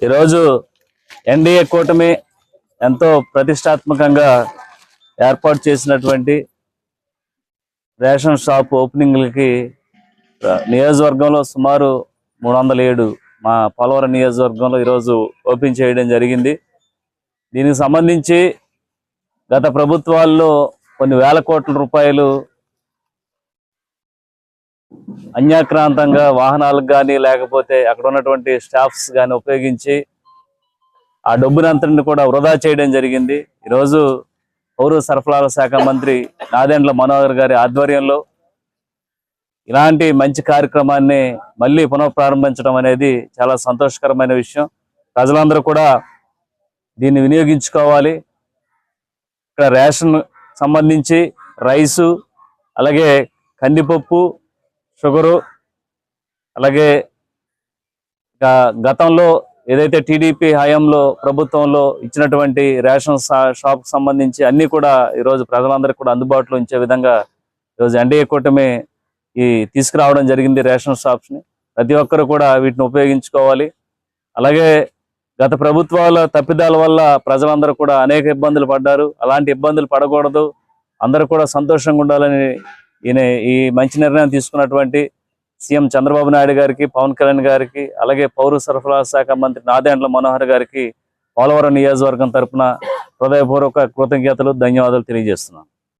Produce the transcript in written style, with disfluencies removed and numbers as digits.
ఈరోజు ఎన్డీఏ కూటమి ఎంతో ప్రతిష్టాత్మకంగా ఏర్పాటు చేసినటువంటి రేషన్ షాప్ ఓపెనింగ్లకి నియోజకవర్గంలో సుమారు 307 మా పోలవరం నియోజకవర్గంలో ఈరోజు ఓపెన్ చేయడం జరిగింది. దీనికి సంబంధించి గత ప్రభుత్వాల్లో కొన్ని వేల కోట్ల రూపాయలు అన్యాక్రాంతంగా వాహనాలకు కానీ లేకపోతే అక్కడ ఉన్నటువంటి స్టాఫ్స్ కానీ ఉపయోగించి ఆ డబ్బునంతటిని కూడా వృధా చేయడం జరిగింది. ఈరోజు పౌర సరఫరాల శాఖ మంత్రి నాదెండ్ల మనోహర్ గారి ఆధ్వర్యంలో ఇలాంటి మంచి కార్యక్రమాన్ని మళ్ళీ పునఃప్రారంభించడం అనేది చాలా సంతోషకరమైన విషయం. ప్రజలందరూ కూడా దీన్ని వినియోగించుకోవాలి. ఇక్కడ రేషన్ సంబంధించి రైసు, అలాగే కందిపప్పు, షుగరు, అలాగే గతంలో ఏదైతే టీడీపీ హయాంలో ప్రభుత్వంలో ఇచ్చినటువంటి రేషన్ షాప్ సంబంధించి అన్నీ కూడా ఈరోజు ప్రజలందరికీ కూడా అందుబాటులో ఉంచే విధంగా ఈరోజు ఎన్డీఏ కూటమి తీసుకురావడం జరిగింది. రేషన్ షాప్స్ని ప్రతి ఒక్కరు కూడా వీటిని ఉపయోగించుకోవాలి. అలాగే గత ప్రభుత్వాల తప్పిదాల వల్ల ప్రజలందరూ కూడా అనేక ఇబ్బందులు పడ్డారు. అలాంటి ఇబ్బందులు పడకూడదు, అందరూ కూడా సంతోషంగా ఉండాలని ఈ మంచి నిర్ణయం తీసుకున్నటువంటి సీఎం చంద్రబాబు నాయుడు గారికి, పవన్ కళ్యాణ్ గారికి, అలాగే పౌర సరఫరాల శాఖ మంత్రి నాదెండ్ల మనోహర్ గారికి పోలవరం నియోజకవర్గం తరఫున హృదయపూర్వక కృతజ్ఞతలు, ధన్యవాదాలు తెలియజేస్తున్నాను.